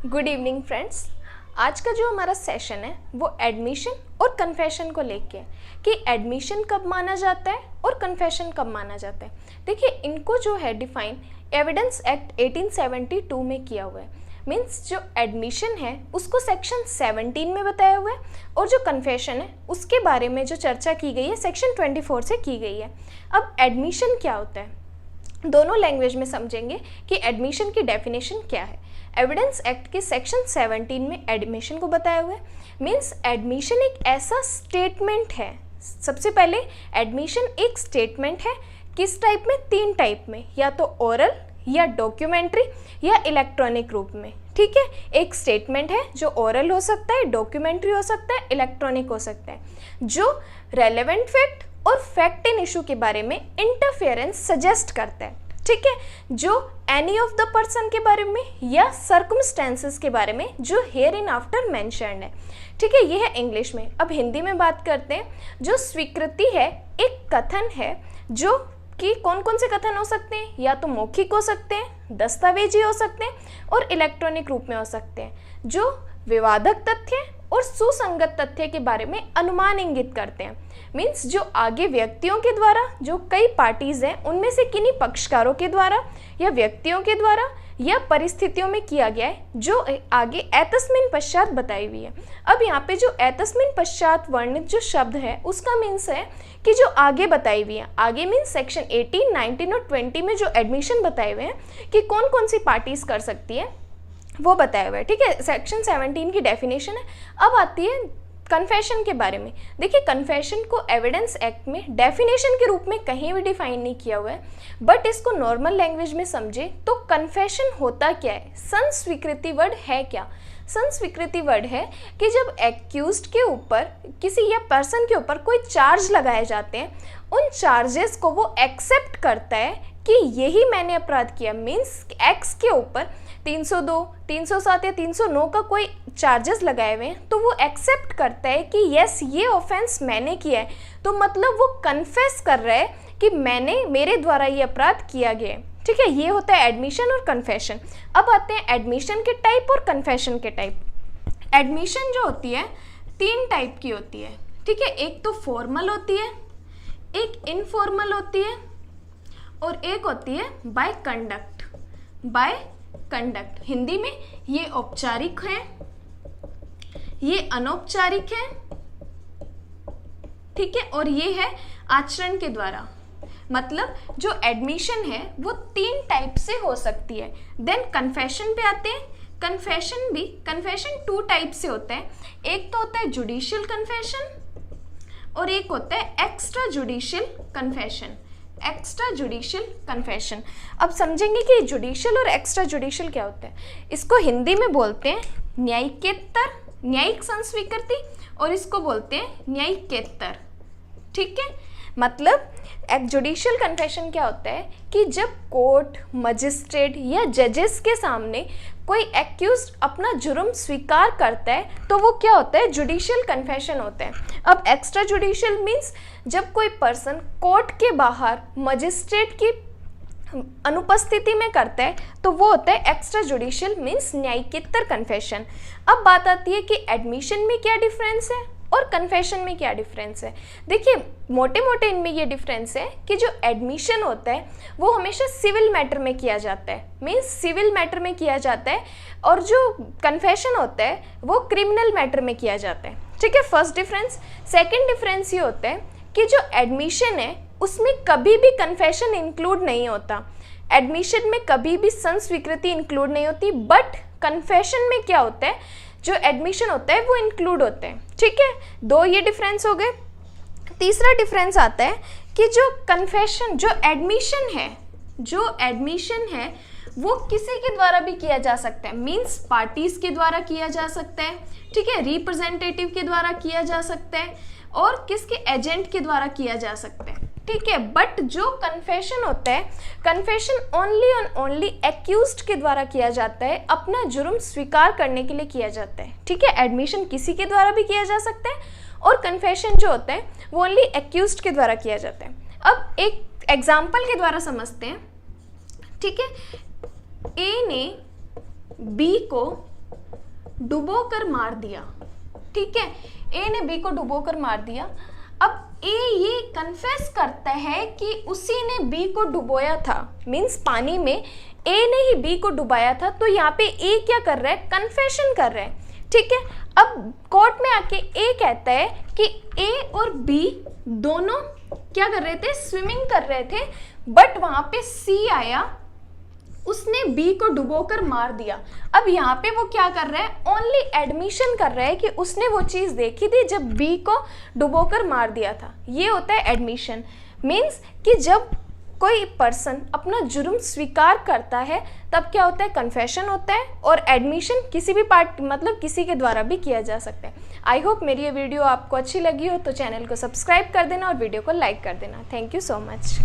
Good evening friends. आज का जो हमारा सेशन है वो एडमिशन और कन्फेशन को लेके है कि एडमिशन कब माना जाता है और कन्फेशन कब माना जाता है। देखिए, इनको जो है डिफाइन एविडेंस एक्ट 1872 में किया हुआ है। मीन्स जो एडमिशन है उसको सेक्शन 17 में बताया हुआ है और जो कन्फेशन है उसके बारे में जो चर्चा की गई है सेक्शन 24 से की गई है। अब एडमिशन क्या होता है, दोनों लैंग्वेज में समझेंगे कि एडमिशन की डेफिनेशन क्या है। एविडेंस एक्ट के सेक्शन 17 में एडमिशन को बताया हुआ है। मीन्स एडमिशन एक ऐसा स्टेटमेंट है। सबसे पहले एडमिशन एक स्टेटमेंट है। किस टाइप में? 3 टाइप में, या तो ओरल या डॉक्यूमेंट्री या इलेक्ट्रॉनिक रूप में। ठीक है, एक स्टेटमेंट है जो ओरल हो सकता है, डॉक्यूमेंट्री हो सकता है, इलेक्ट्रॉनिक हो सकता है, जो रेलेवेंट फैक्ट और फैक्ट इन इशू के बारे में इंटरफेरेंस सजेस्ट करता है। ठीक है, जो एनी ऑफ द पर्सन के बारे में या सर्कमस्टेंसेस के बारे में जो हेयर इन आफ्टर मेंशन्ड है। ठीक है, ये है इंग्लिश में। अब हिंदी में बात करते हैं। जो स्वीकृति है एक कथन है जो कि कौन कौन से कथन हो सकते हैं, या तो मौखिक हो सकते हैं, दस्तावेजी हो सकते हैं और इलेक्ट्रॉनिक रूप में हो सकते हैं, जो विवादक तथ्य और सुसंगत तथ्य के बारे में अनुमान इंगित करते हैं। मीन्स जो आगे व्यक्तियों के द्वारा, जो कई पार्टीज हैं उनमें से किन्हीं पक्षकारों के द्वारा या व्यक्तियों के द्वारा या परिस्थितियों में किया गया है, जो आगे एतस्मिन पश्चात बताई हुई है। अब यहाँ पे जो एतस्मिन पश्चात वर्णित जो शब्द है उसका मीन्स है कि जो आगे बताई हुई है। आगे मीन्स सेक्शन 18, 19 और 20 में जो एडमिशन बताए हुए हैं कि कौन कौन सी पार्टीज कर सकती है वो बताया हुआ है। ठीक है, सेक्शन 17 की डेफिनेशन है। अब आती है कन्फेशन के बारे में। देखिए, कन्फेशन को एविडेंस एक्ट में डेफिनेशन के रूप में कहीं भी डिफाइन नहीं किया हुआ है, बट इसको नॉर्मल लैंग्वेज में समझे तो कन्फेशन होता क्या है, संस्वीकृति वर्ड है क्या। संस्वीकृति वर्ड है कि जब एक्यूज्ड के ऊपर किसी या पर्सन के ऊपर कोई चार्ज लगाए जाते हैं, उन चार्जेस को वो एक्सेप्ट करता है कि यही मैंने अपराध किया। मीन्स एक्स के ऊपर 302, 307 या 309 का कोई चार्जेस लगाए हुए हैं तो वो एक्सेप्ट करता है कि यस ये ऑफेंस मैंने किया है। तो मतलब वो कन्फेस कर रहा है कि मेरे द्वारा ये अपराध किया गया है। ठीक है, ये होता है एडमिशन और कन्फेशन। अब आते हैं एडमिशन के टाइप और कन्फेशन के टाइप। एडमिशन जो होती है 3 टाइप की होती है। ठीक है, एक तो फॉर्मल होती है, एक इनफॉर्मल होती है और एक होती है by conduct. By conduct Hindi में ये औपचारिक है, ये अनौपचारिक है, ठीक है, और ये है आचरण के द्वारा। मतलब जो एडमिशन है वो 3 टाइप से हो सकती है। देन कन्फेशन पे आते हैं। कन्फेशन 2 टाइप से होता है। एक तो होता है जुडिशियल कन्फेशन और एक होता है extra judicial confession. Extra judicial confession. अब समझेंगे कि जुडिशियल और एक्स्ट्रा जुडिशियल क्या होता है। इसको हिंदी में बोलते हैं न्यायिकेतर, न्यायिक संस्वीकृति, और इसको बोलते हैं न्यायिकेतर। ठीक है, मतलब एक जुडिशियल कन्फेशन क्या होता है कि जब कोर्ट, मजिस्ट्रेट या जजेस के सामने कोई एक्यूज्ड अपना जुर्म स्वीकार करता है तो वो क्या होता है, जुडिशियल कन्फेशन होता है। अब एक्स्ट्रा जुडिशियल मीन्स जब कोई पर्सन कोर्ट के बाहर मजिस्ट्रेट की अनुपस्थिति में करता है तो वो होता है एक्स्ट्रा जुडिशियल मीन्स न्यायिकेतर कन्फेशन। अब बात आती है कि एडमिशन में क्या डिफरेंस है और कन्फेशन में क्या डिफरेंस है। देखिए, मोटे मोटे इनमें ये डिफरेंस है कि जो एडमिशन होता है वो हमेशा सिविल मैटर में किया जाता है। मीन्स सिविल मैटर में किया जाता है, और जो कन्फेशन होता है वो क्रिमिनल मैटर में किया जाता है। ठीक है, फर्स्ट डिफरेंस। सेकेंड डिफरेंस ये होता है कि जो एडमिशन है उसमें कभी भी कन्फेशन इंक्लूड नहीं होता। एडमिशन में कभी भी संस्वीकृति इंक्लूड नहीं होती, बट कन्फेशन में क्या होता है, जो एडमिशन होता है वो इंक्लूड होते हैं। ठीक है, 2 ये डिफरेंस हो गए। तीसरा डिफरेंस आता है कि जो कन्फेशन, जो एडमिशन है वो किसी के द्वारा भी किया जा सकता है। मीन्स पार्टीज के द्वारा किया जा सकता है, ठीक है, रिप्रेजेंटेटिव के द्वारा किया जा सकता है और किसके एजेंट के द्वारा किया जा सकता है। ठीक है, बट जो कन्फेशन होता है, confession only and only accused के द्वारा किया जाता है, अपना जुर्म स्वीकार करने के लिए किया जाता है। ठीक है, एडमिशन किसी के द्वारा भी किया जा सकता है और कन्फेशन जो होता है वो ओनली एक्यूज्ड के द्वारा किया जाता है। अब एक एग्जाम्पल के द्वारा समझते हैं। ठीक है, ए ने बी को डुबो कर मार दिया, ठीक है, ए ने बी को डुबो कर मार दिया। अब ए ये कन्फेस करता है कि उसी ने बी को डुबोया था, मीन्स पानी में ए ने ही बी को डुबाया था। तो यहाँ पे ए क्या कर रहा है, कन्फेशन कर रहा है, ठीक है। अब कोर्ट में आके ए कहता है कि ए और बी दोनों क्या कर रहे थे, स्विमिंग कर रहे थे, बट वहां पे सी आया, उसने बी को डुबोकर मार दिया। अब यहाँ पे वो क्या कर रहा है, ओनली एडमिशन कर रहा है कि उसने वो चीज देखी थी जब बी को डुबोकर मार दिया था। ये होता है एडमिशन। मीन्स कि जब कोई पर्सन अपना जुर्म स्वीकार करता है तब क्या होता है, कन्फेशन होता है, और एडमिशन किसी भी पार्ट मतलब किसी के द्वारा भी किया जा सकता है। आई होप मेरी ये वीडियो आपको अच्छी लगी हो तो चैनल को सब्सक्राइब कर देना और वीडियो को लाइक कर देना। Thank you so much.